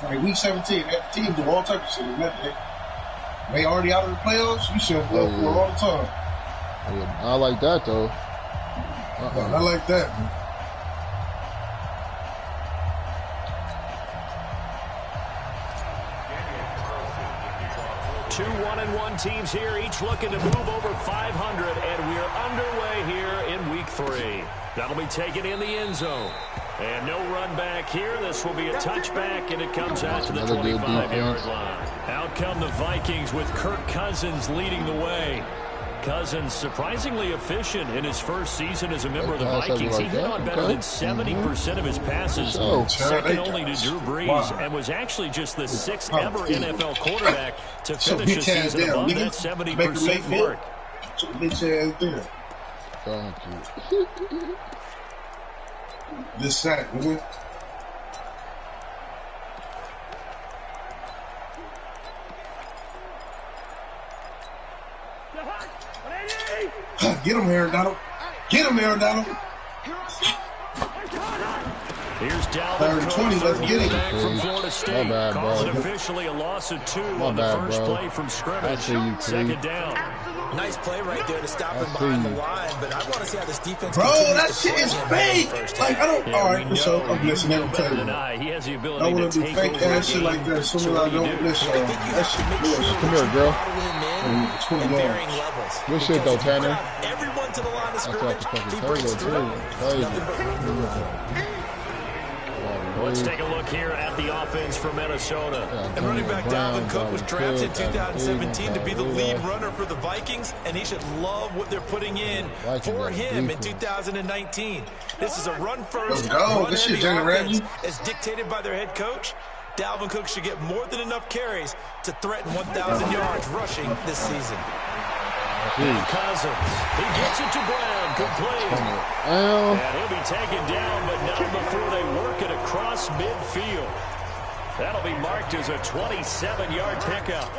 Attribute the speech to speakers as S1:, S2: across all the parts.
S1: Like week 17, that team do all types of shit. They already out of the playoffs. You should go for it all the time.
S2: Yeah, I like that though.
S1: I like that.
S3: 2 1-1 teams here, each looking to move over 500, and we're underway here in week 3. That'll be taken in the end zone. And no run back here. This will be a touchback, and it comes out to the 25-yard line. Out come the Vikings with Kirk Cousins leading the way. Cousins surprisingly efficient in his first season as a member of the Vikings. He hit on better than 70% of his passes, second only to Drew Brees, and was actually just the 6th ever NFL quarterback to finish the season above that 70% mark.
S1: This sack, nigga. Get him, Aaron Donald. Get him, Aaron Donald.
S3: Here's Dalvin Cook,
S1: 20, let's get him.
S3: back from Florida State. Call it officially a loss of 2 on the first play from scrimmage. Second down.
S4: Nice play right there to stop him behind the line, but I want to see how this defense
S1: that shit is fake. Like, I don't. All right, so I'm missing every play.
S3: He has the ability to
S1: do fake ass shit like that. As soon as I don't miss that shit.
S2: Come here, girl.
S1: 20 yards.
S2: Good shit though, Tanner.
S4: Everyone to the line of scrimmage. He breaks through.
S3: Let's take a look here at the offense for Minnesota.
S4: And running back Dalvin Cook was drafted in 2017 to be the lead runner for the Vikings, and he should love what they're putting in for him in 2019. This is a run-first, run-heavy offense as dictated by their head coach. Dalvin Cook should get more than enough carries to threaten 1,000 yards rushing this season.
S3: Cousins, he gets it to Brown, complete. And he'll be taken down, but not before they work it across midfield. That'll be marked as a 27-yard pickup.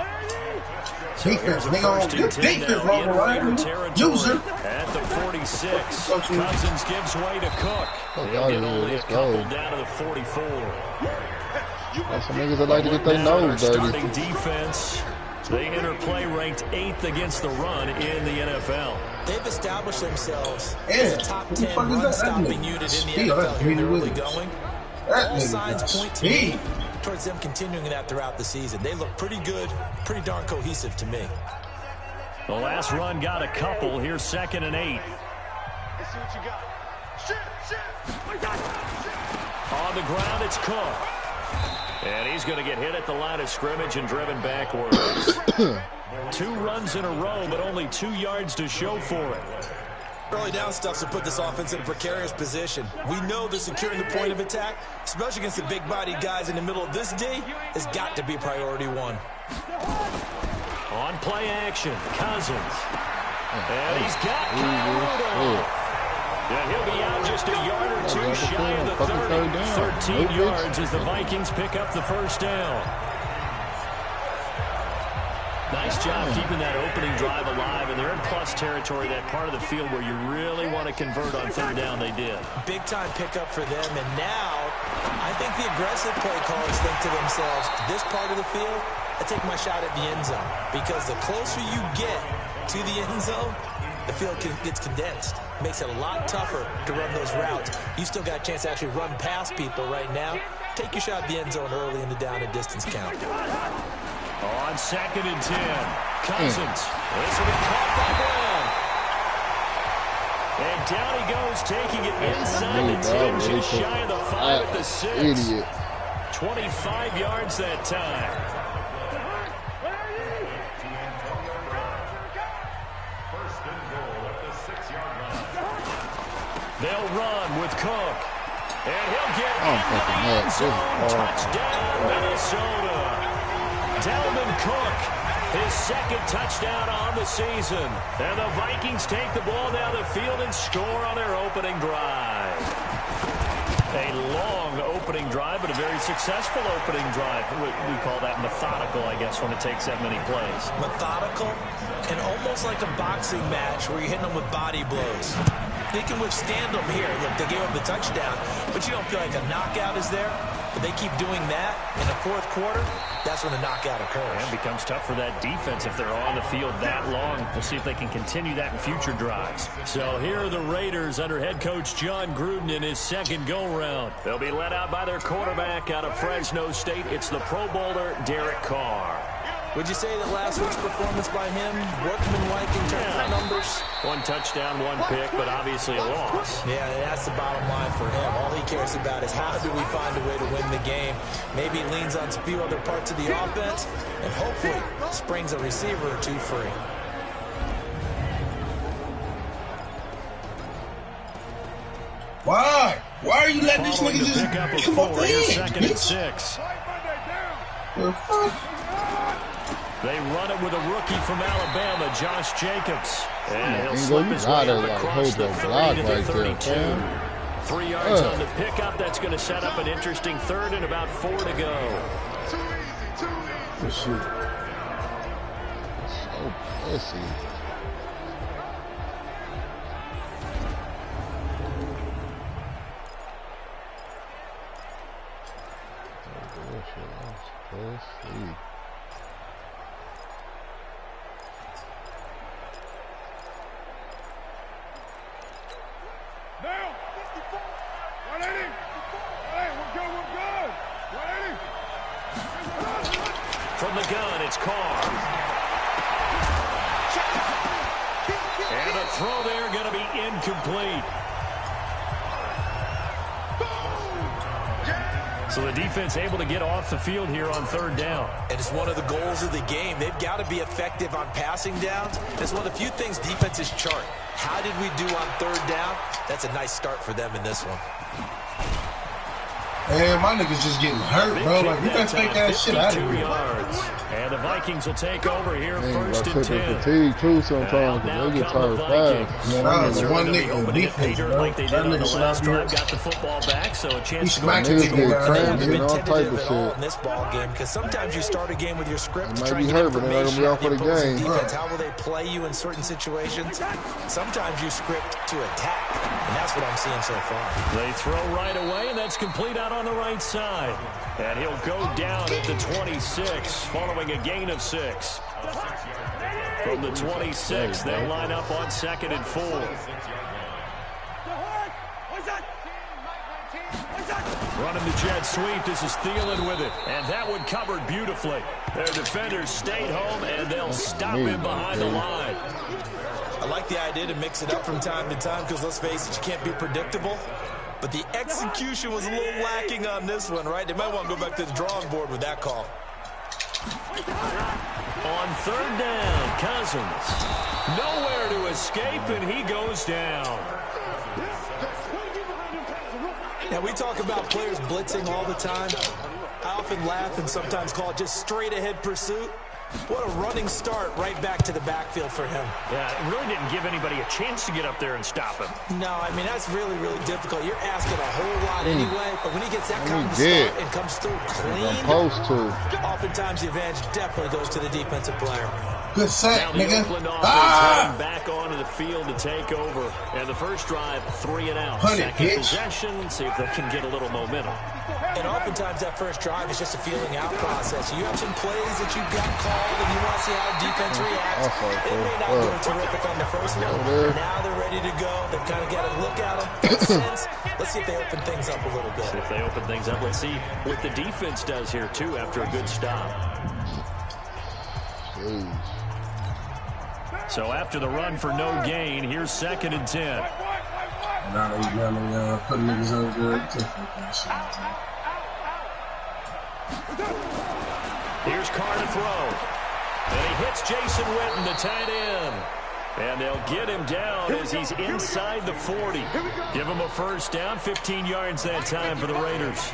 S3: So here's a first and 10 now in Raider territory at the 46. Cousins gives way to Cook. He'll get only a couple down to the 44.
S2: That's some niggas that like to get their nose dirty.
S3: Starting defense. They enter play ranked 8th against the run in the NFL.
S4: They've established themselves as a top 10 run-stopping unit in the NFL here in the early going. All signs point to me towards them continuing that throughout the season. They look pretty good, pretty darn cohesive to me.
S3: The last run got a couple. Here's 2nd and 8.
S5: Let's see what you got. Shit.
S3: On the ground, it's Cook. And he's going to get hit at the line of scrimmage and driven backwards. 2 runs in a row, but only 2 yards to show for it.
S4: Early down stuff to put this offense in a precarious position. We know that securing the point of attack, especially against the big-bodied guys in the middle of this D, has got to be priority 1.
S3: On play action, Cousins. And he's got Kyle. And he'll be out just a yard or 2 shy of the 30. 13 yards as the Vikings pick up the first down. Nice job keeping that opening drive alive, and they're in plus territory, that part of the field where you really want to convert on 3rd down. They did.
S4: Big-time pickup for them, and now I think the aggressive play callers think to themselves, this part of the field, I take my shot at the end zone, because the closer you get to the end zone, the field gets condensed. Makes it a lot tougher to run those routes. You still got a chance to actually run past people right now. Take your shot at the end zone early in the down and distance count.
S3: On 2nd and 10, Cousins. This will be caught by Brown. And down he goes, taking it inside the 10, just shy of the 5 at the 6.
S2: Idiot.
S3: 25 yards that time. They'll run with Cook. And he'll get in the end zone. Touchdown, Minnesota. Dalvin Cook, his 2nd touchdown on the season. And the Vikings take the ball down the field and score on their opening drive. A long opening drive, but a very successful opening drive. We call that methodical, I guess, when it takes that many plays.
S4: Methodical and almost like a boxing match where you're hitting them with body blows. They can withstand them here. Look, they gave up the touchdown, but you don't feel like a knockout is there. But they keep doing that in the fourth quarter, that's when the knockout occurs.
S3: And it becomes tough for that defense if they're on the field that long. We'll see if they can continue that in future drives. So here are the Raiders under head coach John Gruden in his second go-round. They'll be led out by their quarterback out of Fresno State. It's the Pro Bowler, Derek Carr.
S4: Would you say that last week's performance by him, workmanlike in terms of numbers?
S3: One touchdown, one pick, but obviously a loss.
S4: Yeah, that's the bottom line for him. All he cares about is how do we find a way to win the game. Maybe he leans on a few other parts of the offense and hopefully springs a receiver or two free.
S1: Why? Why are you letting these niggas just
S3: pick up a
S1: come off the
S3: Here's
S1: edge,
S3: second and
S1: bitch?
S3: 6.
S1: The fuck?
S3: They run it with a rookie from Alabama, Josh Jacobs. And he'll
S2: Ingo,
S3: slip
S2: you
S3: his way
S2: gotta,
S3: up
S2: like,
S3: across
S2: hold
S3: the
S2: that
S3: 30
S2: block
S3: to the
S2: right there,
S3: 32.
S2: man.
S3: 3 yards on the pickup. That's going to set up an interesting third and about 4 to go.
S1: Good shit.
S2: So pussy. Pussy.
S5: Now, 180. Hey, we're good, we're good. 180.
S3: From the gun, it's Carr. And a throw there going to be incomplete. So the defense able to get off the field here on third down.
S4: And it's one of the goals of the game. They've got to be effective on passing downs. It's one of the few things defenses chart. How did we do on third down? That's a nice start for them in this one.
S1: Man, my niggas just getting hurt, bro. Like, you gotta take that shit out of
S3: 52
S1: here.
S3: yards. And the Vikings will take over here first and 10.
S2: Fatigue too sometimes,
S3: Now
S2: they get
S3: come the
S2: tired
S3: Vikings.
S2: fast. Man,
S1: Nah,
S2: I'm
S1: it's
S2: gonna
S1: one
S3: They're
S1: nigga on
S3: opening it
S1: defense,
S3: Peter
S1: bro.
S3: like they did
S1: That
S3: on the
S1: nigga should
S3: last
S1: not be
S3: drive. Got the football back, so a chance to go
S1: My
S3: back to
S1: niggas
S3: the
S1: get
S3: score.
S1: cramped.
S4: Haven't been
S2: all type
S4: tentative
S2: of
S4: at all
S2: shit.
S4: in this ball game because sometimes you start a game with your script
S2: It
S4: to
S2: might
S4: try
S2: be
S4: and get
S2: hurt, but they're not
S4: information
S2: gonna
S4: out
S2: be
S4: of
S2: out
S4: the
S2: for the
S4: opposing
S2: game.
S4: defense. How will they play you in certain situations? Sometimes you script to attack, and that's what I'm seeing so far.
S3: They throw right away, and that's complete out on the right side. And he'll go down at the 26, following a gain of 6. From the 26, they'll line up on 2nd and 4. Running the jet sweep. This is Thielen with it. And that one covered beautifully. Their defenders stayed home, and they'll stop him behind the line.
S4: I like the idea to mix it up from time to time because, let's face it, you can't be predictable. But the execution was a little lacking on this one, right? They might want to go back to the drawing board with that call.
S3: On third down, Cousins. Nowhere to escape, and he goes down.
S4: Now, we talk about players blitzing all the time. I often laugh and sometimes call it just straight-ahead pursuit. What a running start right back to the backfield for him.
S3: Yeah, it really didn't give anybody a chance to get up there and stop him.
S4: No, I mean, that's really, really difficult. You're asking a whole lot anyway, but when he gets that kind of start and comes through clean,
S2: supposed to.
S4: oftentimes the advantage definitely goes to the defensive player.
S1: Good
S3: Now
S1: sack,
S3: the
S1: nigga.
S3: Oakland offense heading back onto the field to take over. And the first drive, 3 and out.
S1: Honey,
S3: Second
S1: bitch.
S3: possession, see if they can get a little momentum.
S4: And oftentimes that first drive is just a feeling out process. You have some plays that you've got called and you want to see how defense reacts. It may not go terrific on the first one. Now they're ready to go. They've kind of got to look at them. Let's see if they open things up a little bit.
S3: See if they open things up. Let's see what the defense does here, too, after a good stop.
S2: Jeez.
S3: So after the run for no gain, here's 2nd and 10.
S1: Now they put niggas over there.
S3: Here's Carr to throw. And he hits Jason Witten, the tight end. And they'll get him down as he's inside the 40. Give him a first down, 15 yards that time for the Raiders.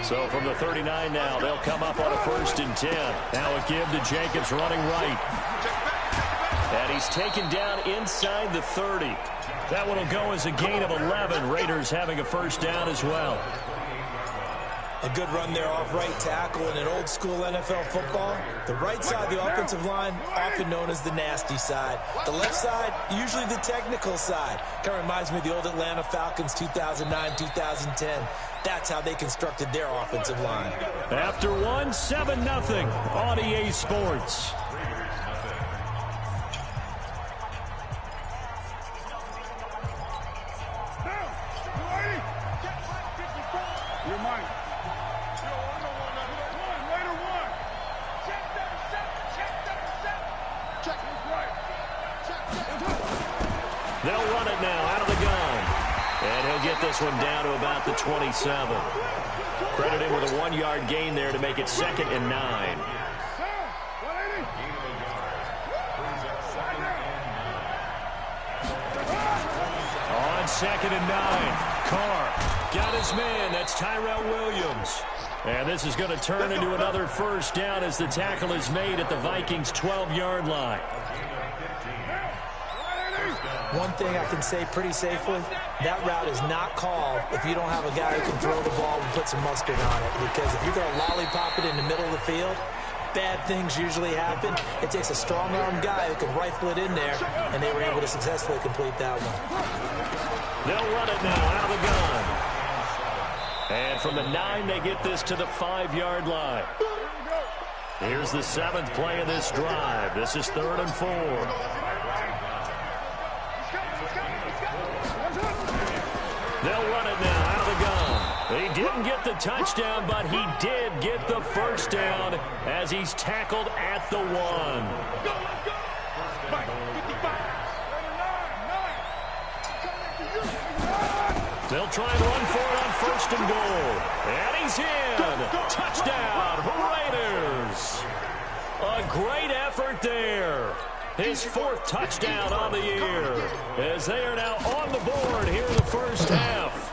S3: So from the 39 now, they'll come up on a 1st and 10. Now a give to Jacobs running right. And he's taken down inside the 30. That one will go as a gain of 11. Raiders having a first down as well.
S4: A good run there off right tackle in an old school NFL football. The right side of the offensive line, often known as the nasty side. The left side, usually the technical side. Kind of reminds me of the old Atlanta Falcons 2009, 2010. That's how they constructed their offensive line.
S3: After one, 7-0 on EA Sports. They'll run it now out of the gun. And he'll get this one down to about the 27. Credit him with a 1-yard gain there to make it 2nd and 9. On 2nd and 9, Carr got his man. That's Tyrell Williams. And this is going to turn into another first down as the tackle is made at the Vikings' 12-yard line.
S4: One thing I can say pretty safely, that route is not called if you don't have a guy who can throw the ball and put some mustard on it. Because if you're going to lollipop it in the middle of the field, bad things usually happen. It takes a strong-arm guy who can rifle it in there, and they were able to successfully complete that one.
S3: They'll run it now out of the gun. And from the 9, they get this to the 5-yard line. Here's the 7th play of this drive. This is 3rd and 4. They'll run it now out of the gun. He didn't get the touchdown, but he did get the first down as he's tackled at the 1. They'll try and run for it on 1st and goal. And he's in. Touchdown, Raiders. A great effort there. His 4th touchdown on the year as they are now on the board here in the first half.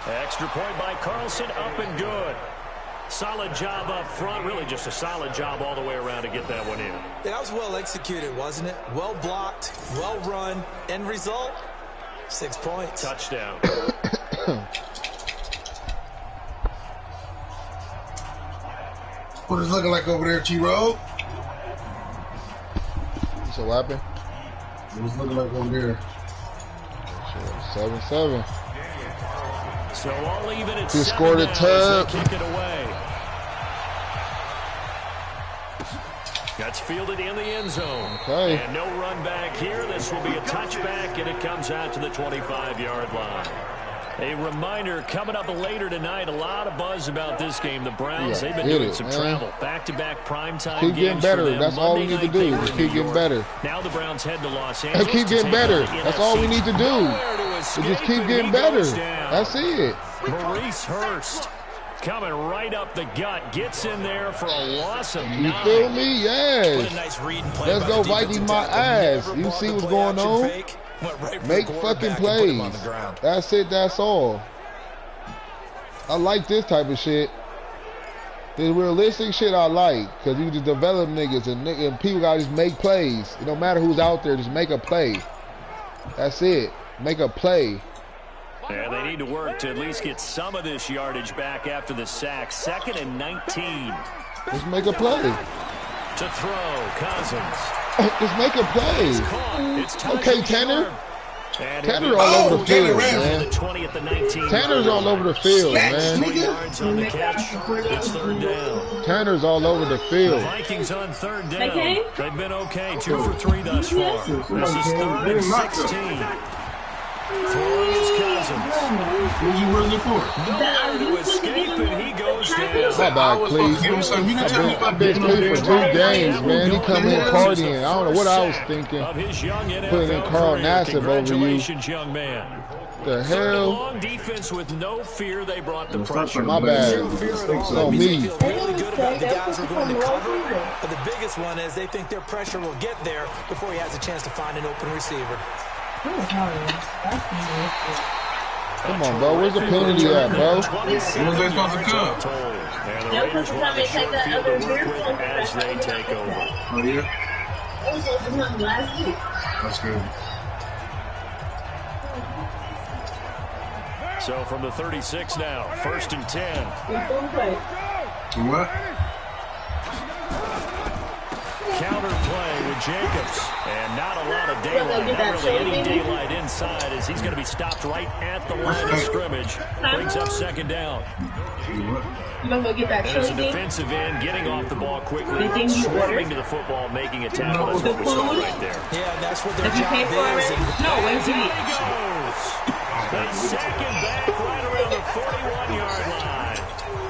S3: Extra point by Carlson, up and good. Solid job up front, really just a solid job all the way around to get that one in.
S4: That was well executed, wasn't it? Well blocked, well run. End result, 6 points.
S3: Touchdown.
S1: What is it looking like over there, T-Row?
S2: So what happened?
S1: What's it looking like over there?
S2: 7-7.
S3: So all even at
S2: He
S3: 7
S2: scored a
S3: now as
S2: tub.
S3: they kick it away. That's fielded in the end zone.
S2: Okay.
S3: And no run back here. This will be a touchback, and it comes out to the 25-yard line. A reminder, coming up later tonight, a lot of buzz about this game. The Browns, they've been doing some travel. Back-to-back primetime games.
S2: Keep getting better. That's all we need to do. Just keep getting better.
S3: Now the Browns head to Los Angeles.
S2: Keep getting better. That's all we need to do. Just keep getting better. That's it.
S3: Maurice Hurst coming right up the gut. Gets in there for a loss of 9.
S2: You feel me? Yes.
S4: What a nice read and play.
S2: Let's go Vikings my ass. You see what's going on? Make fucking plays. That's it. That's all. I like this type of shit. This realistic shit I like. Because you just develop niggas and people gotta just make plays. It don't matter who's out there. Just make a play. That's it. Make a play.
S3: And they need to work to at least get some of this yardage back after the sack. 2nd and 19.
S2: Just make a play.
S3: To throw, Cousins.
S2: Just make a play. Okay, Tanner. Tanner all over the field, man. Tanner's all over the field, man.
S3: 3 yards on the catch. It's 3rd down.
S2: Tanner's all over the field.
S3: The Vikings on 3rd down. They've been okay. 2 for 3 thus far. This is 3rd and 16. Throwing his Cousins.
S1: What are you running for?
S3: Nowhere to escape, and he goes down.
S2: My bad, please. I've been playing for 2 games, man. He come in partying. I don't know what I was thinking. Putting in Carl Nassib over you.
S3: Young man.
S2: The hell?
S3: Long defense with no fear. They brought the pressure.
S2: My bad. On me.
S4: Feel really good about the guys who are going to cover, but the biggest one is they think their pressure will get there before he has a chance to find an open receiver.
S2: Come on, bro. Where's the penalty at, bro?
S1: Where's they supposed to come?
S3: And the Raiders will have a short field to work with as they take over.
S1: Oh, yeah? That's good.
S3: So from the 36 now, 1st and 10.
S1: What?
S3: Counter play with Jacobs. And not a lot of daylight, not really any daylight inside as he's going to be stopped right at the line of scrimmage. Brings up 2nd down. And as a defensive end, getting off the ball quickly, swarming to the football, making a tackle. That's what we saw right there.
S4: Yeah, that's what their job is.
S3: No, wait till he goes. The second back right around the 41-yard line.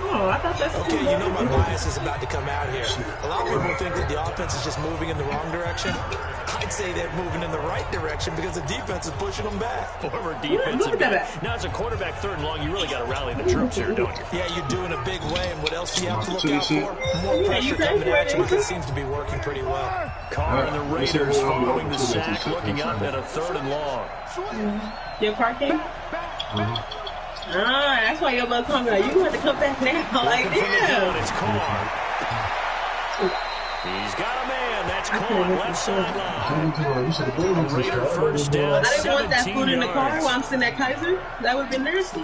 S6: Oh, I thought that's
S4: okay, you know my bias is about to come out here. A lot of people think that the offense is just moving in the wrong direction. I'd say they're moving in the right direction because the defense is pushing them back.
S3: Former defensive back. Now, as a quarterback, 3rd and long, you really got to rally the troops here, don't you?
S4: Yeah, you do in a big way, and what else do you have to look out for? More pressure coming at you, but it seems to be working pretty well.
S3: Carr and the Raiders following the sack, looking up at a 3rd and long.
S6: Your car came? That's why your mother told me, like, you have to come back now. Like, damn.
S3: It's Carr. He's got a man. That's Carr, left sideline. Raider 1st down,
S6: I didn't want that
S3: 17
S6: food in the car
S3: yards.
S6: while I'm sitting at Kaiser. That would have been nasty.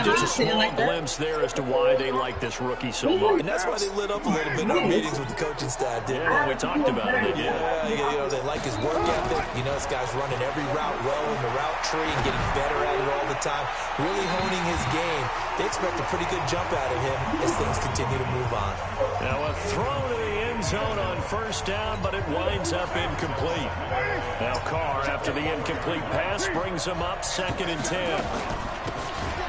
S3: Just a small glimpse there as to why they like this rookie so much.
S4: And that's why they lit up a little bit in our meetings with the coaching staff.
S3: Yeah, we talked about it.
S4: Yeah, you know, they like his work ethic. You know, this guy's running every route well in the route tree and getting better at it all the time. Really honing his game. They expect a pretty good jump out of him as things continue to move on.
S3: Now a throw to the end zone on 1st down, but it winds up incomplete. Now Carr, after the incomplete pass, brings him up 2nd and 10.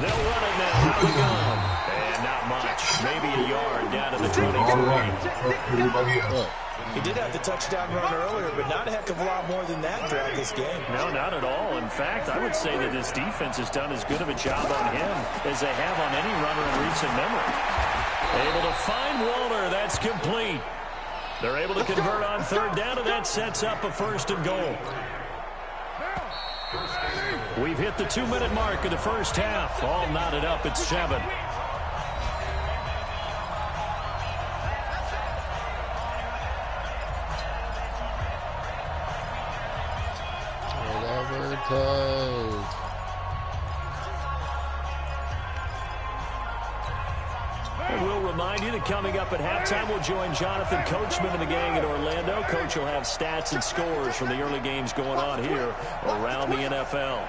S3: They'll run it now out of the gun. And not much. Maybe a yard down to the 23.
S4: He did have the touchdown run earlier, but not a heck of a lot more than that throughout this game.
S3: No, not at all. In fact, I would say that this defense has done as good of a job on him as they have on any runner in recent memory. Able to find Walter. That's complete. They're able to convert on 3rd down, and that sets up a 1st and goal. We've hit the 2-minute mark of the 1st half. All knotted up at 7. And we'll remind you that coming up at halftime, we'll join Jonathan Coachman and the gang in Orlando. Coach will have stats and scores from the early games going on here around the NFL.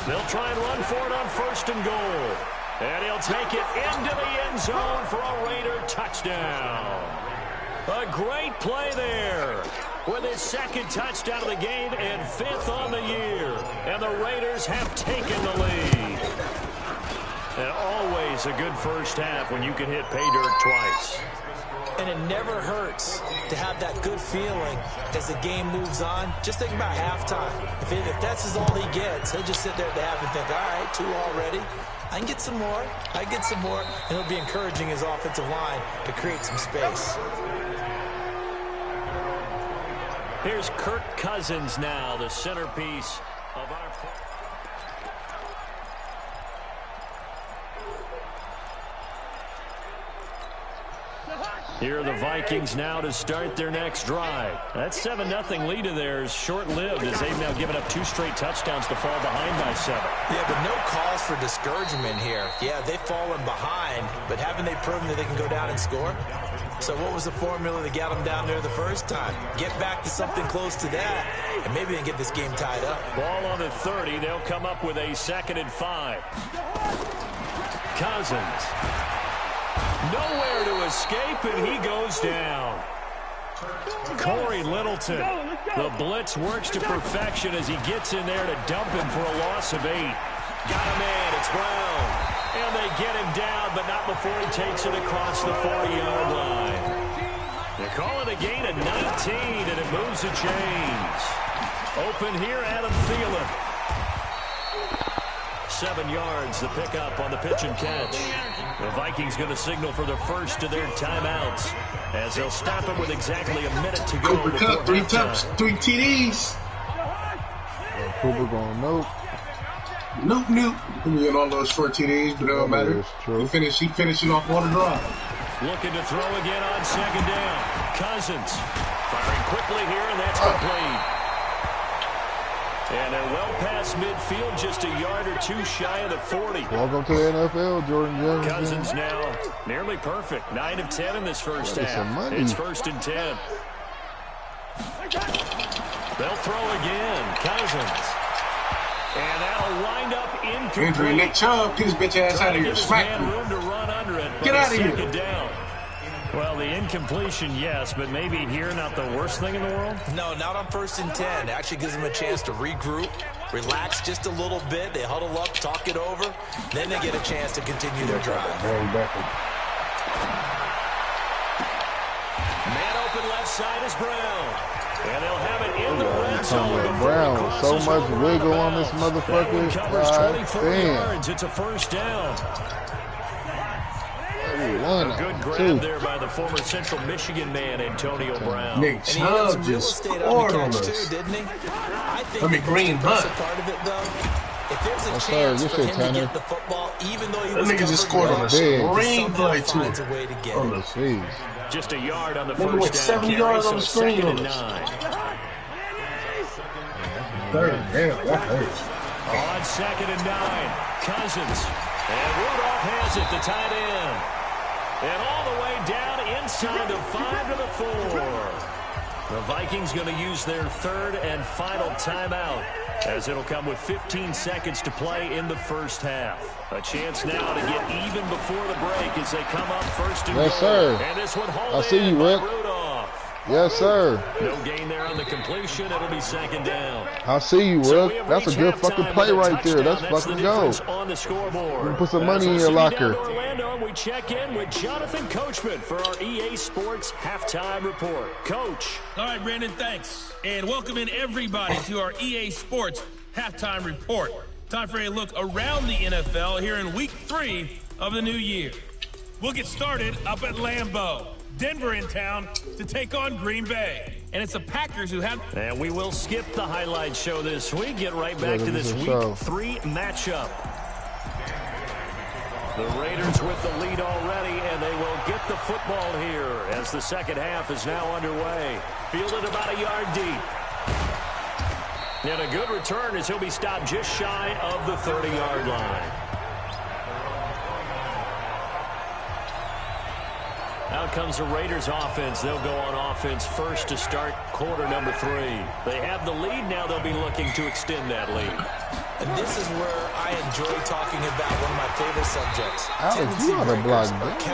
S3: They'll try and run for it on 1st and goal. And he'll take it into the end zone for a Raider touchdown. A great play there with his 2nd touchdown of the game and 5th on the year. And the Raiders have taken the lead. And always a good 1st half when you can hit pay dirt twice.
S4: And it never hurts to have that good feeling as the game moves on. Just think about halftime. If that's all he gets, he'll just sit there at the half and think, all right, 2 already. I can get some more. I can get some more. And he'll be encouraging his offensive line to create some space.
S3: Here's Kirk Cousins now, the centerpiece of our play. Here are the Vikings now to start their next drive. That 7-0 lead of theirs short-lived as they've now given up 2 straight touchdowns to fall behind by 7.
S4: Yeah, but no cause for discouragement here. Yeah, they've fallen behind, but haven't they proven that they can go down and score? So what was the formula that got them down there the first time? Get back to something close to that, and maybe they can get this game tied up.
S3: Ball on the 30. They'll come up with a 2nd and 5. Cousins. Nowhere to escape, and he goes down. Corey Littleton. The blitz works to perfection as he gets in there to dump him for a loss of 8. Got a man. It's Brown. And they get him down, but not before he takes it across the 40-yard line. They call it a gain of 19, and it moves the chains. Open here, Adam Thielen. 7 yards, the pickup on the pitch and catch. The Vikings going to signal for the first of their timeouts as they'll stop it with exactly a minute to go.
S1: Cooper Kupp, 3 touchdowns, 3 TDs.
S2: Cooper going nope.
S1: Nope. He get all those short TDs, but it don't matter. He finishing off one drive.
S3: Looking to throw again on 2nd down. Cousins firing quickly here, and that's complete. And they're well past midfield, just a yard or two shy of the 40.
S2: Welcome to the NFL, Jordan Jones.
S3: Cousins now nearly perfect. 9 of 10 in this first half. It's 1st and 10. They'll throw again. Cousins. And that'll wind up incomplete.
S1: Injury Nick Chubb. Get his bitch ass out of here. Smack him.
S3: Room to run under it.
S1: Get out of here.
S3: Down. Well, the incompletion, yes, but maybe here not the worst thing in the world?
S4: No, not on 1st and 10. It actually gives them a chance to regroup, relax just a little bit. They huddle up, talk it over. Then they get a chance to continue their drive.
S3: Man open left side is Brown. And they'll have it in the red zone.
S2: Brown, so much wiggle on this motherfucker.
S3: Covers 24 yards. It's a 1st down. A good grab there by the former Central Michigan man, Antonio Brown.
S1: Nick Chubb just scored on us.
S4: Didn't he? I think
S1: I mean, green butt.
S4: Part of it, though, if there's a chance for him to get the football, even though he was
S1: that nigga just scored on us. Green butt, too.
S4: Finds a way to get it.
S3: Just a yard on the
S1: Nigga
S3: first
S1: went 70 yards on the screen on us. 3rd, damn, that hurts.
S3: On 2nd and 9, Cousins. And Rudolph has it, the tight end. And all the way down inside the 5 to the 4. The Vikings going to use their 3rd and final timeout, as it'll come with 15 seconds to play in the first half. A chance now to get even before the break as they come up 1st and goal.
S2: Yes, sir.
S3: And this one
S2: I see you, Rick.
S3: Rudolph.
S2: Yes, sir.
S3: No gain there on the completion. It'll be 2nd down.
S2: I see you, Rick. That's a good fucking play right there. Let's fucking go.
S3: On the scoreboard.
S2: You put some money in your locker.
S3: We check in with Jonathan Coachman for our EA Sports Halftime Report. Coach.
S7: All right, Brandon, thanks. And welcome in everybody to our EA Sports Halftime Report. Time for a look around the NFL here in Week 3 of the new year. We'll get started up at Lambeau. Denver in town to take on Green Bay. And it's the Packers who have...
S3: And we will skip the highlight show this week. Get right back to this Week 3 matchup. The Raiders with the lead already, and they will get the football here as the second half is now underway. Fielded about a yard deep. And a good return as he'll be stopped just shy of the 30-yard line. Out comes the Raiders offense. They'll go on offense first to start quarter number 3. They have the lead. Now they'll be looking to extend that lead.
S4: And this is where I enjoy talking about one of my favorite subjects.
S2: Alex, you ought to block.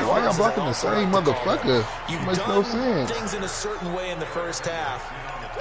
S2: Why y'all blocking the same motherfucker? It makes no sense.
S4: Things in a certain way in the first half,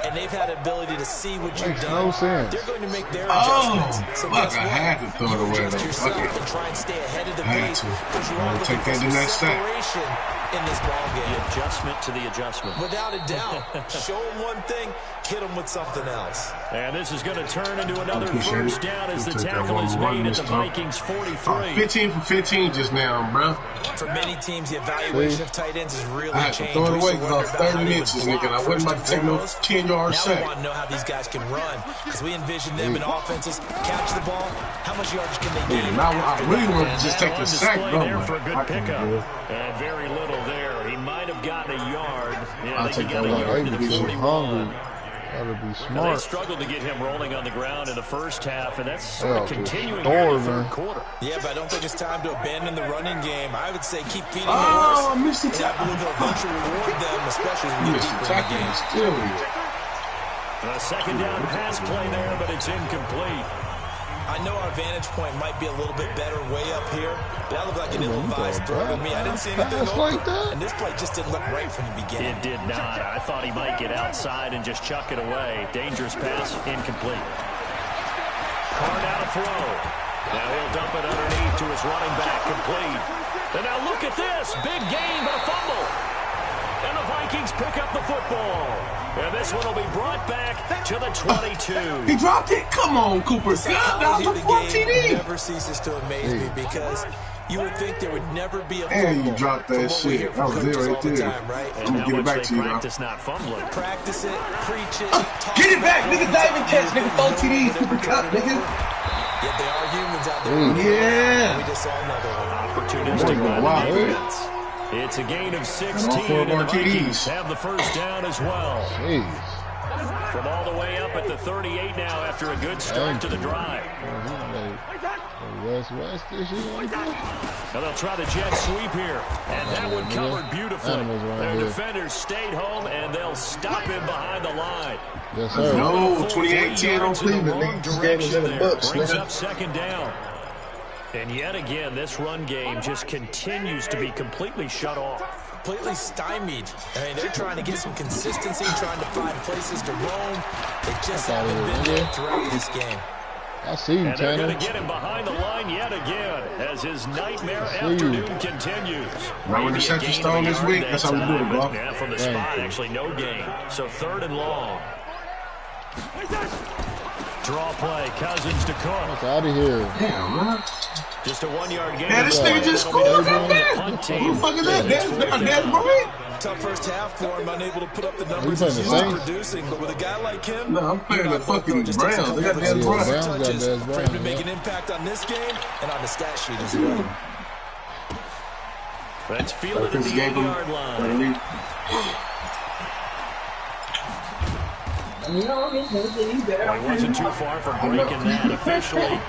S4: and they've had ability to see what you've
S2: makes
S4: done.
S2: No sense.
S4: They're going to make their adjustments. So
S1: fuck, I had to throw it away, though.
S4: Yourself
S1: Fuck it.
S4: and try and stay ahead of the
S1: I had
S4: pace
S1: to.
S4: because you're
S1: I'm
S4: all
S1: gonna take
S4: looking
S1: that
S4: for
S1: to
S4: some
S1: next step.
S4: separation in this ball game.
S3: The adjustment to the adjustment.
S4: Without a doubt. Show them one thing, hit them with something else.
S3: And this is going to turn into another first down as the tackle is made at the Vikings 43.
S1: 15 for 15 just now, bro.
S4: For many teams, the evaluation of tight ends has really
S1: I had to
S4: changed.
S1: throw it away
S4: We
S1: because I was
S4: wondered about
S1: 30
S4: how they
S1: inches,
S4: would
S1: nigga, and I
S4: block
S1: wasn't about to
S4: first
S1: take no
S4: and foremost.
S1: 10-yard
S4: Now
S1: sack.
S4: we want to know how these guys can run because we envision them in offenses catch the ball. How much yardage can they gain?
S1: Now I really want to just take the sack, bro.
S3: There for a good
S1: I can
S3: pickup.
S1: do it.
S3: And very little there. He might have gotten a yard. Yeah,
S1: I'll
S3: they
S1: take
S3: got
S1: that
S3: a
S1: one.
S3: yard to the
S2: Baby,
S3: 41.
S2: hungry. Gotta be
S3: Now, they
S2: smart.
S3: struggled to get him rolling on the ground in the first half, and that's sort
S2: Yeah,
S3: of continuing
S2: just
S3: here in the
S2: storming.
S3: third quarter.
S4: Yeah, but I don't think it's time to abandon the running game. I would say keep feeding the
S1: Oh,
S4: horse.
S1: missed the
S4: And I believe they'll eventually reward them, especially as we get
S1: Missed the
S4: deeper in the
S1: tackle.
S4: game.
S1: Still here.
S3: A second down pass play there, but it's incomplete.
S4: I know our vantage point might be a little bit better way up here, but that looked like an ill-advised throw to me. I didn't see anything
S2: Pass like that?
S4: and this play just didn't look right from the beginning.
S3: It did not. I thought he might get outside and just chuck it away. Dangerous pass, incomplete. Carr now to throw. Now he'll dump it underneath to his running back, complete. And now look at this. Big gain, but a fumble. And the Vikings pick up the football. And this one will be brought back to the 22.
S1: He dropped it. Come on, Cooper.
S4: The
S1: God, that
S4: psychology
S1: was
S4: of
S1: a
S4: the
S1: 14
S4: game never ceases to amaze me because you would think there would never be a fumble.
S1: And you dropped that
S4: from what we hear
S1: shit.
S4: from
S1: That was it
S4: coaches
S1: right
S4: all the
S1: there.
S4: time, right?
S3: And
S1: I'm
S3: now
S1: gonna get it
S3: once
S1: back
S3: they
S1: to you,
S3: practice not fumbling.
S4: Practice it, preach it, talk
S1: Get it
S4: about
S1: back, nigga. Diving catch, nigga. 4 TDs.
S4: whatever
S1: Cooper Cup, nigga.
S4: Yet they are humans out there.
S1: Yeah.
S4: We just saw another one.
S3: Opportunistic by
S1: Wow.
S3: the defense. It's a gain of 16,
S1: all four
S3: and
S1: of
S3: the
S1: our
S3: Vikings
S1: TDs.
S3: have the first down as well.
S2: Jeez.
S3: From all the way up at the 38 now after a good start to the drive.
S2: West this shit.
S3: Now they'll try the jet sweep here. And that one covered beautifully. Their defenders stayed home, and they'll stop him behind the line.
S2: Yes, sir.
S1: No, 28-10 on Cleveland. Just gave him $11,
S3: brings up second down. And yet again, this run game just continues to be completely shut off.
S4: Completely stymied. I mean, they're trying to get some consistency, trying to find places to roam. They just haven't been there throughout this game.
S2: I see you,
S3: and they're
S2: Tanner.
S3: going to get him behind the line yet again as his nightmare afternoon continues.
S1: Right when the Central Stone this week, that's how we do it, bro.
S3: Yeah, from the spot, actually no gain. So 3rd and long. Draw play, Cousins to Cook.
S2: What's out of here?
S1: Damn, man.
S3: Just a 1-yard gain.
S1: Man, this nigga just scored. Who the fuck is that? That's Bryant?
S4: Tough first half for him, unable to put up the numbers he's used to producing. But with a guy like him,
S1: no, I'm playing the fucking Browns. They got Dez Bryant.
S4: For him to make an impact on this game and on the stat sheet as well.
S3: That's fielded at the 8-yard line. He wasn't too far from breaking that officially.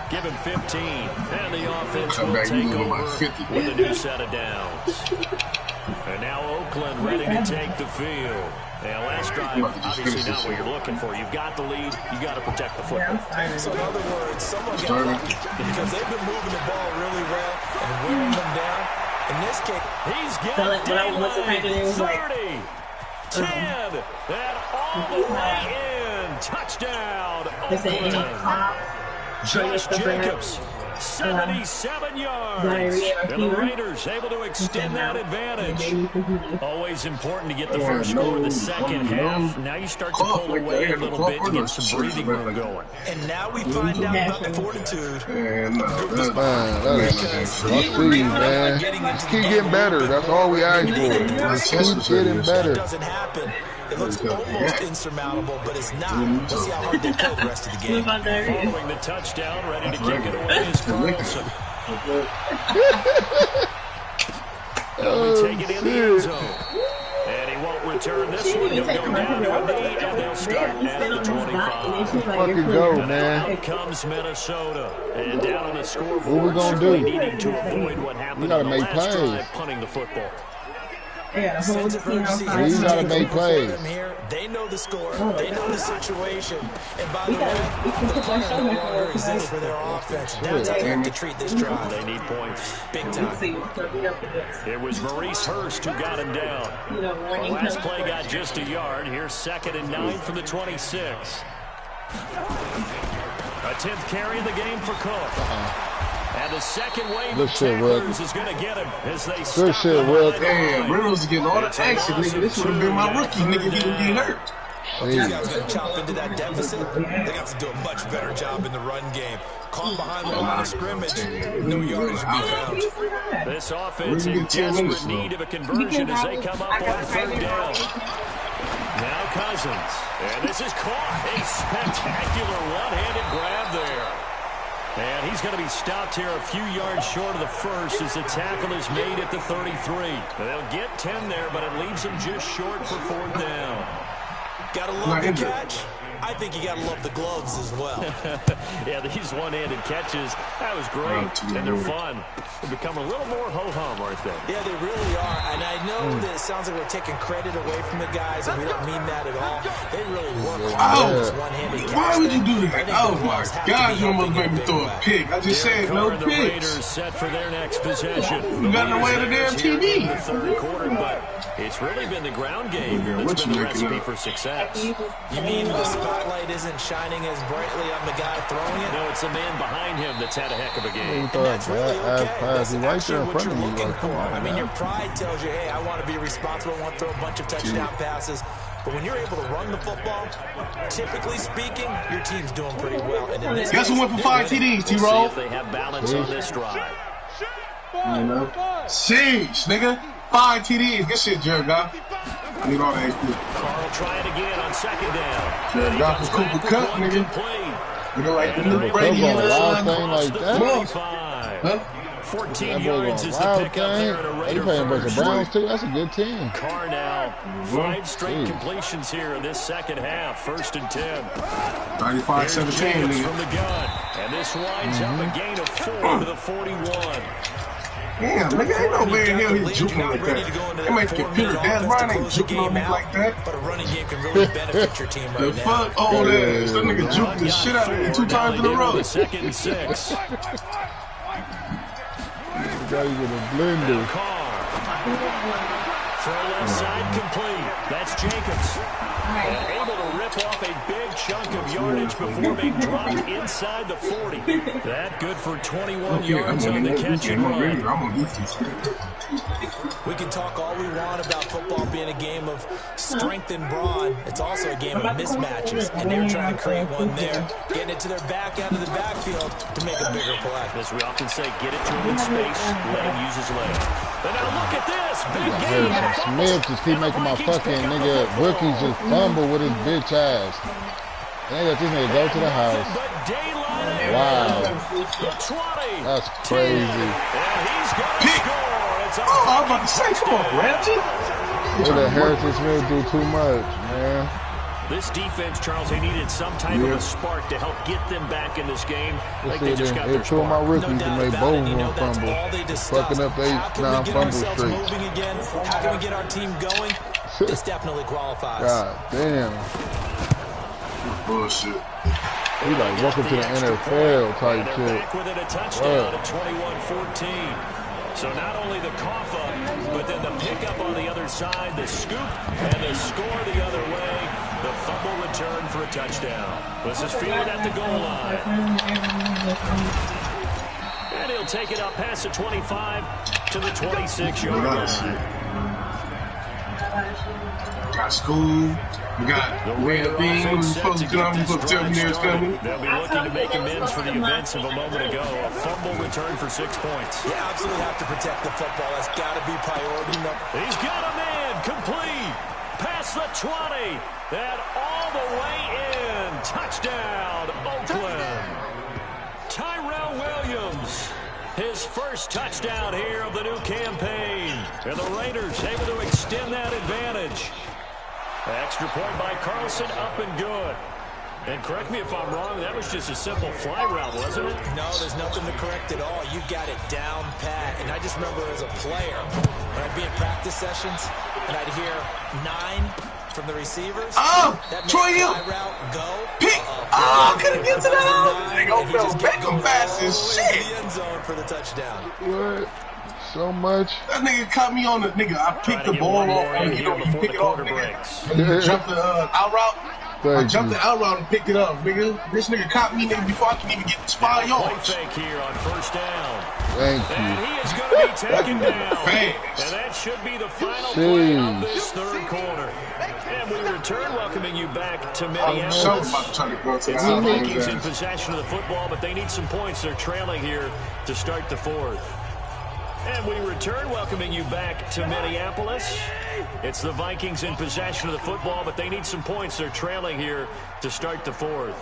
S3: Give him 15, and the offense will take over with a new set of downs. And now Oakland ready to take the field. Now, last drive, obviously not what you're looking for. You've got the lead. You've got to protect the football.
S4: So in other words, someone got lucky because they've been moving the ball really well and wearing them down. In this case,
S3: he's got daylight. 30, 10, and all the way in. Touchdown, Oakland. Josh Jacobs, 77 yards. And the Raiders able to extend that advantage. Always important to get the first score in the second half. Now you start to pull away a little bit to get some breathing room going.
S4: And now we find out about the fortitude.
S2: Man. Keep getting better. That's all we ask for. Keep getting better.
S4: Doesn't happen. It looks almost insurmountable, but it's not. We'll see how hard they play the rest of the game.
S3: Following the touchdown, ready to kick it away is Carlson. They'll be taking in the end zone. And he won't return this one. He'll go down to a knee, and they'll start at the 25.
S2: Fucking go, man.
S3: Out comes Minnesota. And down on the scoreboard,
S2: what we gonna do?
S3: Needing to avoid what happened on the last drive, punting the football.
S2: We gotta make plays.
S4: They know the score. They know the situation. And by the way, the plan no longer exists for their offense. That's how you have to treat this drive.
S3: They need points.
S4: Big time.
S3: It was Maurice Hurst who got him down. The last play got just a yard. Here's 2nd and 9 from the 26. A 10th carry of the game for Cook. And the second wave of tacklers is going to get him as they stop him.
S1: Damn, Reynolds is getting all the action, nigga. This would have been my rookie, nigga, if he didn't get hurt.
S4: These guys got to chop into that deficit. They got to do a much better job in the run game. Caught behind the line of scrimmage, no yardage to be found.
S3: This offense in desperate need of a conversion as they come up on 3rd down. Now Cousins. And this is caught. A spectacular one-handed grab there. And he's going to be stopped here a few yards short of the first as the tackle is made at the 33. They'll get 10 there, but it leaves them just short for 4th down.
S4: Gotta love the catch. I think you gotta love the gloves as well.
S3: Yeah, these one-handed catches, that was great, and they're fun. They become a little more ho-hum, aren't they?
S4: Yeah, they really are, and I know that it sounds like we're taking credit away from the guys, and we don't mean that at all. They really work on this one-handed catch.
S1: Why would you do that? Oh, my God, you almost made me throw a pick. I just said no picks.
S3: The Raiders set for their next possession.
S1: You got in the way of the damn TV.
S3: The 3rd quarter, but it's really been the ground game that's been the recipe for success.
S4: You mean the spotlight isn't shining as brightly on the guy throwing it?
S3: No, it's the man behind him that's had a heck of a game.
S4: And that's really okay. That's actually what you're looking for. I mean, your pride tells you, hey, I want to be responsible. I want to throw a bunch of touchdown passes. But when you're able to run the football, typically speaking, your team's doing pretty well. And in this
S1: guess who went for 5 TDs, T-Roll?
S3: We'll see if they have balance on this drive.
S1: You know? Siege, nigga. 5 TDs. Good shit, Jared Goff. I need all the HP.
S3: Carl trying again on 2nd down.
S1: Jared Goff is Cooper Cup, nigga. Looking like the new Brady
S2: and
S1: and
S2: thing like that.
S1: Huh?
S3: 14 yards is the pickup there in a Raider
S2: first. The Browns too. That's a good team.
S3: Carr now 5 straight completions here in this second half. 1st and 10.
S1: 95-17
S3: from the gun, and this winds up a gain of 4 to the 41.
S1: Damn, nigga, ain't no way in hell he's juking like that. They make the computer dead. Brian ain't juking on me like that.
S4: But a running game can really benefit your team right now.
S1: The fuck all that? That nigga juked the shit out of me 2 times in a row.
S3: 2nd and 6.
S2: Got you with a blender.
S3: Throw left side complete. That's Jacobs. And able to rip off a big chunk of yardage before being dropped inside the 40. That good for 21 yards on the catch and run.
S4: We can talk all we want about football being a game of strength and brawn. It's also a game of mismatches, and they're trying to create one there, getting it to their back end of the backfield to make a bigger play.
S3: As we often say, get it to him in space, let him use his leg. And now look at this, big game.
S2: Smith just keep making my fucking nigga rookies just fumble with his bitch ass. They let this nigga go to the house. Wow. That's crazy.
S1: Oh, I'm about to say, come on, Ramsey.
S2: They let Harrison Smith do too much, man.
S3: This defense, Charles, they needed some type of a spark to help get them back in this game. Like they just got their
S2: two of my rookies to make both of them fumble. Fucking up 8-9 fumble streaks.
S4: How can we get our team going? This definitely qualifies.
S2: God damn.
S1: Bullshit.
S2: He like welcome to the NFL type shit.
S3: Back with it, a touchdown at 21-14. So not only the cough up, but then the pickup on the other side, the scoop, and the score the other way. The fumble return for a touchdown. This is fielded at the goal line. And he'll take it up past the 25 to the 26-yard line.
S1: Got school. We got the way the thing was supposed to come. You're supposed to tell me there's coming.
S3: They'll be looking to make amends for the events of a moment ago. A fumble return for 6 points.
S4: Yeah, absolutely have to protect the football. That's got to be priority number.
S3: He's got a man complete. Past the 20. And all the way in. Touchdown, Oakland. Tyrell Williams. His first touchdown here of the new campaign. And the Raiders able to extend that advantage. Extra point by Carlson, up and good. And correct me if I'm wrong, that was just a simple fly route, wasn't it?
S4: No, there's nothing to correct at all. You got it down pat. And I just remember as a player, when I'd be in practice sessions, and I'd hear 9 from the receivers.
S1: Oh, Troy Hill. Pick. Oh, couldn't get to that. They gonna feel Beckham fast as shit.
S4: The end zone for the touchdown.
S2: What? So much.
S1: That nigga caught me on the nigga. I picked the ball off. You know, you pick it off, nigga. And you jump the out route. I jumped the out route and picked it up, nigga. This nigga caught me, nigga, before I can even get the 5 yards.
S3: Fake here on first down.
S2: Thank you.
S3: And he is going to be taken down. And that should be the final play of this third quarter. And we return, welcoming you back to Minneapolis. It's the Vikings in possession of the football, but they need some points. They're trailing here to start the fourth. And we return, welcoming you back to Minneapolis. It's the Vikings in possession of the football, but they need some points. They're trailing here to start the fourth.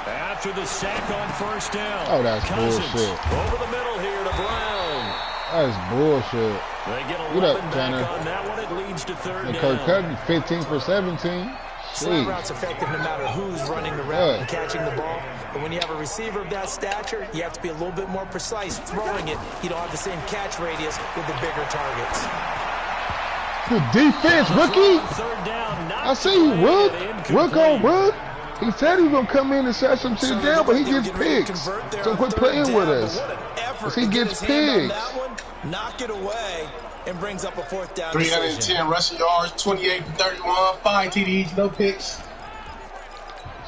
S3: After the sack on first down.
S2: Oh, that's bullshit.
S3: Over the middle here to Brown.
S2: That's bullshit.
S3: They get 11 back on that one. It leads to third down.
S2: Kirk Cousins, 15 for 17.
S4: Slant route's effective no matter who's running the route and catching the ball. But when you have a receiver of that stature, you have to be a little bit more precise throwing it. You don't have the same catch radius with the bigger targets.
S2: Good defense, rookie. I see you, Rook. Rook on Rook. He said he was going to come in and set some shit down, but he gets picked. So quit playing with us. Because he gets picked.
S4: Knock it away. And brings up a fourth down.
S1: 310 rushing yards, 28 to 31, 5 TDs, no picks.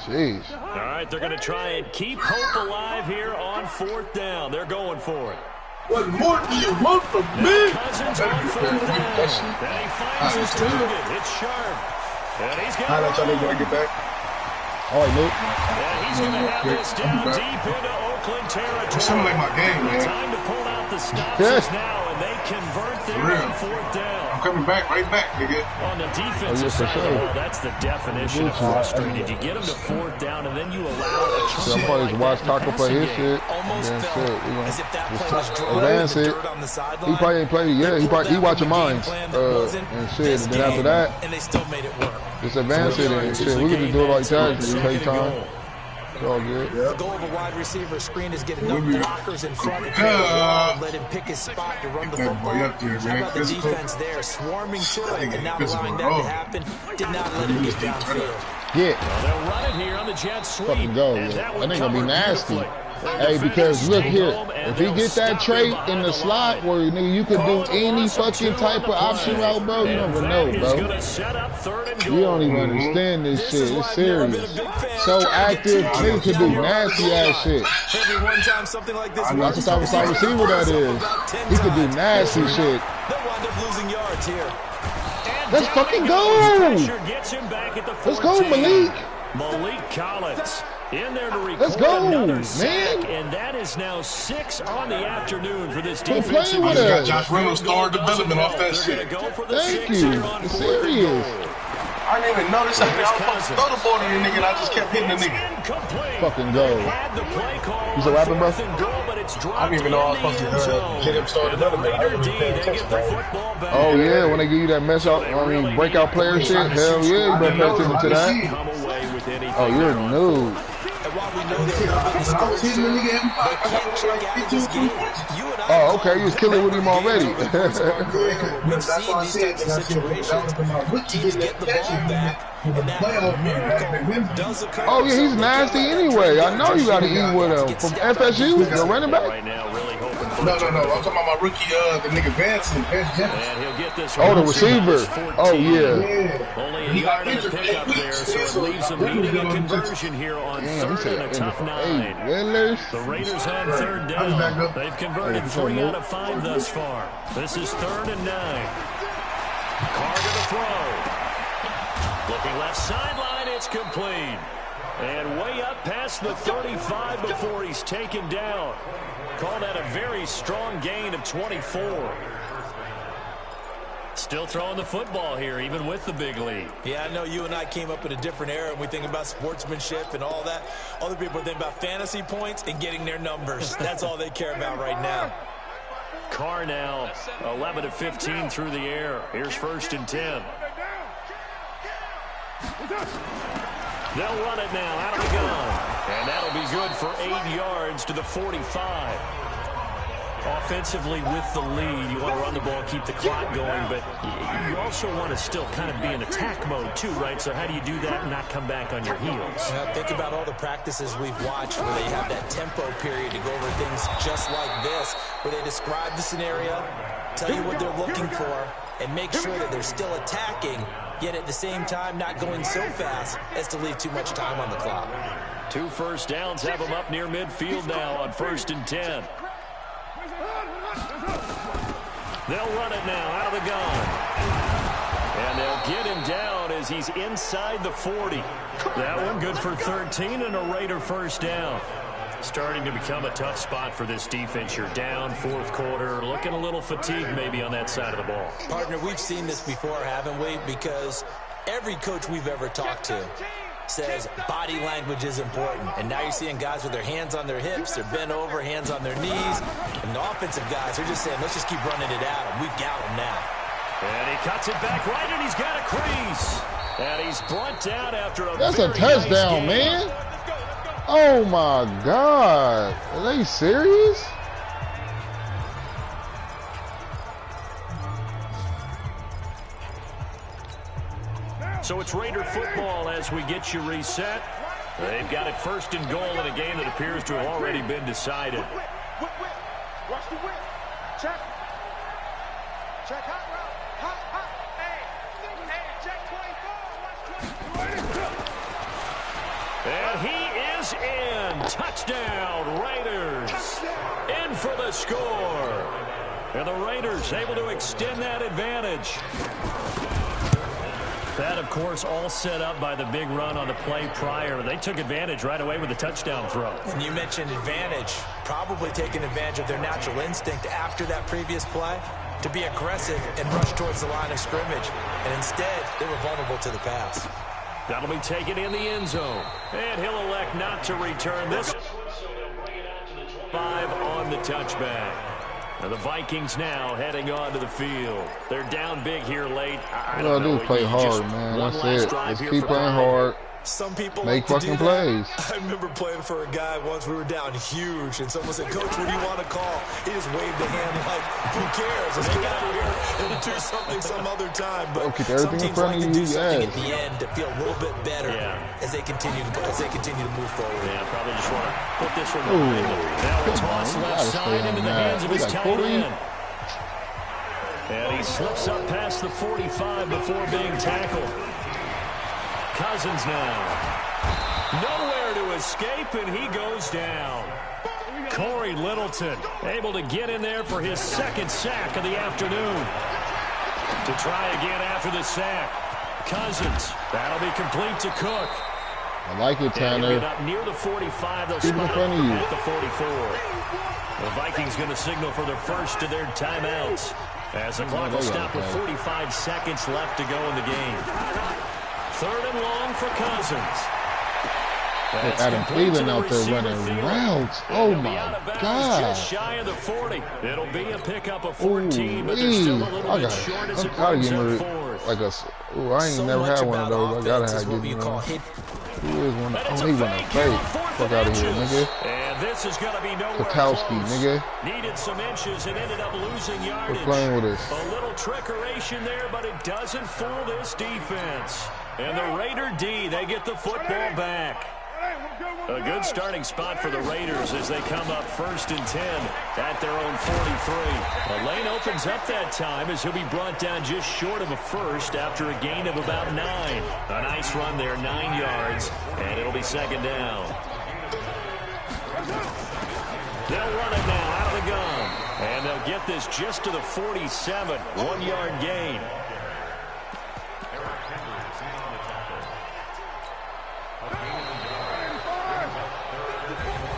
S2: Jeez.
S3: All right, they're going to try and keep hope alive here on fourth down. They're going for it.
S1: What more do you want from me?
S3: Cousins on fourth down. And he finds his target. It's sharp. And he's got it.
S1: How to get back?
S2: All right, Luke.
S3: And he's going to have this down deep into Oakland territory.
S1: Something like my game, man.
S3: Time to pull out the stops now, and they convert there on 4th down.
S1: I'm coming back, right back, nigga.
S3: On the defensive side of the ball, that's the definition of frustrated. You get him to 4th down, and then you allow a
S2: so I'm probably just watch Taco play his shit.
S4: Almost felt as if that play was
S2: advance it. He probably ain't played yet. He watching mine and shit. And then after that,
S4: and they still made it work.
S2: Just advance it and shit. We can just do it like that. Just take time. It's all good.
S4: The goal of a wide receiver screen is get enough blockers in front of him and let him pick his spot to run the football. How about the defense there, swarming to it and not allowing that to happen? Did not let him get downfield.
S2: Yeah.
S3: They'll run it here on the jet sweep.
S2: Fucking go. That ain't gonna be nasty. Hey, because look here, if he get that trait in the slot where nigga you can do any fucking type of option route, bro, you never know, bro. You don't even understand this shit. It's serious. So active, nigga can do nasty ass shit. That's the type of side receiver that is. He can do nasty shit. Let's fucking go. Let's go, Malik.
S3: Malik Collins. In there to
S2: Let's go,
S3: another sack,
S2: man.
S3: And that is now 6 on the afternoon for this
S2: Quit
S3: defense.
S2: playing with us.
S1: Josh Reynolds started development off that shit.
S2: Thank you. It's serious.
S1: I didn't even notice that. I was supposed to throw the ball to the nigga, and I just kept hitting the nigga.
S2: Fucking go. You still rapping, bro?
S1: I didn't even know I was supposed to get him started development. I didn't even pay attention to that.
S2: Oh, yeah, when they give you that mess out, breakout player shit, hell yeah, you better pay attention to that. Oh, you're a noob. Oh, okay, you was killing with him already.
S4: We've seen these types of situations. Teams get the ball back, and that miracle does occur.
S2: Oh, yeah, he's nasty anyway. I know you got to eat with him. From FSU, the running back?
S1: No. I'm talking about my rookie, the nigga Vance Jefferson.
S2: Oh, the receiver. Oh, yeah.
S3: Only a yard on the pickup there, so it leaves them needing a conversion here on 3rd and a tough 9. The Raiders on 3rd down. They've converted 3 out of 5 thus far. This is 3rd and 9. Carr to the throw. Looking left sideline, it's complete. And way up past the 35 before he's taken down. Call that a very strong gain of 24. Still throwing the football here, even with the big lead.
S4: Yeah, I know you and I came up in a different era, and we think about sportsmanship and all that. Other people think about fantasy points and getting their numbers. That's all they care about right now.
S3: Carr now 11 of 15 through the air. Here's 1st and 10. They'll run it now out of the gun. And that'll be good for 8 yards to the 45. Offensively with the lead, you want to run the ball, keep the clock going, but you also want to still kind of be in attack mode too, right? So how do you do that and not come back on your heels?
S4: Think about all the practices we've watched where they have that tempo period to go over things just like this, where they describe the scenario, tell you what they're looking for, and make sure that they're still attacking, yet at the same time not going so fast as to leave too much time on the clock.
S3: 2 first downs have them up near midfield now on 1st and 10. They'll run it now out of the gun. And they'll get him down as he's inside the 40. That one good for 13 and a Raider first down. Starting to become a tough spot for this defense. You're down 4th quarter, looking a little fatigued maybe on that side of the ball.
S4: Partner, we've seen this before, haven't we? Because every coach we've ever talked to says body language is important. And now you're seeing guys with their hands on their hips, they're bent over, hands on their knees. And the offensive guys are just saying, let's just keep running it at him. We've got him now.
S3: And he cuts it back right, and he's got a crease. And he's brought down after a
S2: That's a touchdown, man. Oh, my God. Are they serious?
S3: So it's Raider football as we get you reset. They've got it 1st and goal in a game that appears to have already been decided.
S5: Watch the whip. Check. Check hot route. Hot. Hey, check 24. Watch 24. And
S3: he is in. Touchdown, Raiders. In for the score. And the Raiders able to extend that advantage. That, of course, all set up by the big run on the play prior. They took advantage right away with the touchdown throw.
S4: And you mentioned advantage, probably taking advantage of their natural instinct after that previous play. to be aggressive and rush towards the line of scrimmage. And instead, they were vulnerable to the pass.
S3: That'll be taken in the end zone. And he'll elect not to return this. 5 on the touchback. Now the Vikings now heading onto the field. They're down big here late. I don't know.
S2: Play hard, man. That's it. Just keep playing hard.
S4: Some people
S2: make fucking plays.
S4: I remember playing for a guy once. We were down huge, and someone said, "Coach, what do you want to call?" He just waved a hand like, "Who cares? Let's get out of here and do something some other time." But some teams like to do something at the end to feel a little bit better as they continue to move forward.
S3: Yeah, probably just want to put this one behind them. Now a toss left side into the hands of his tight end. And he slips up past the 45 before being tackled. Cousins now. Nowhere to escape, and he goes down. Corey Littleton able to get in there for his second sack of the afternoon. To try again after the sack. Cousins. That'll be complete to Cook.
S2: I like it, Tanner.
S3: Up near the 45. They'll spot him at the 44. The Vikings going to signal for their first of their timeouts. As the clock will stop with 45 seconds left to go in the game. 3rd and long for Cousins.
S2: Adam Cleveland out there running routes. Oh my God.
S3: Just shy of the 40. It'll be a pickup of 14, but they're still a little bit short as it brings up 4th.
S2: Like I ain't never had one of those. I gotta have one. Who is one? Oh, he running fake. Fuck out of here, nigga.
S3: And this is gonna be nowhere
S2: Katowski, nigga.
S3: Needed some inches and ended up losing yardage.
S2: We're playing with us.
S3: A little trickeration there, but it doesn't fool this defense. And the Raider D, they get the football back. A good starting spot for the Raiders as they come up 1st and 10 at their own 43. The lane opens up that time as he'll be brought down just short of a first after a gain of about 9. A nice run there, 9 yards, and it'll be 2nd down. They'll run it now out of the gun, and they'll get this just to the 47, 1-yard gain.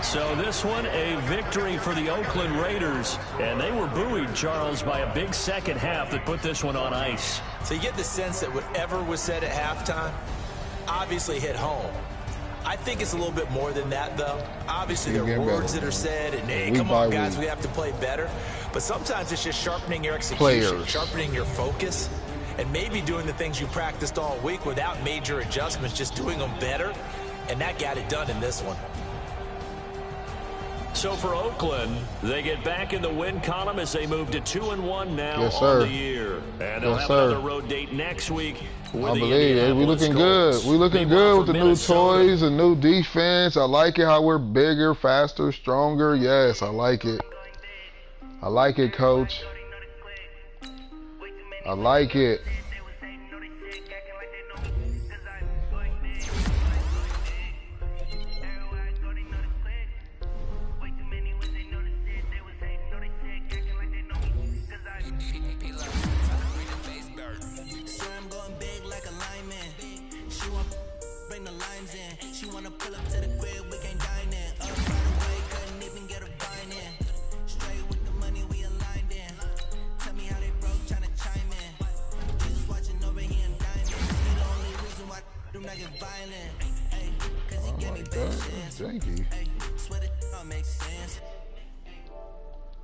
S3: So this one, a victory for the Oakland Raiders. And they were buoyed, Charles, by a big second half that put this one on ice.
S4: So you get the sense that whatever was said at halftime obviously hit home. I think it's a little bit more than that, though. Obviously, there are words that are said, and, hey, come on, guys, we have to play better. But sometimes it's just sharpening your execution, sharpening your focus, and maybe doing the things you practiced all week without major adjustments, just doing them better. And that got it done in this one.
S3: So for Oakland, they get back in the win column as they move to 2-1 now on the year. And they'll have another road date next week.
S2: I believe it. We're looking good. We're looking good with the new toys and new defense. I like it how we're bigger, faster, stronger. Yes, I like it. I like it, Coach. I like it. Janky.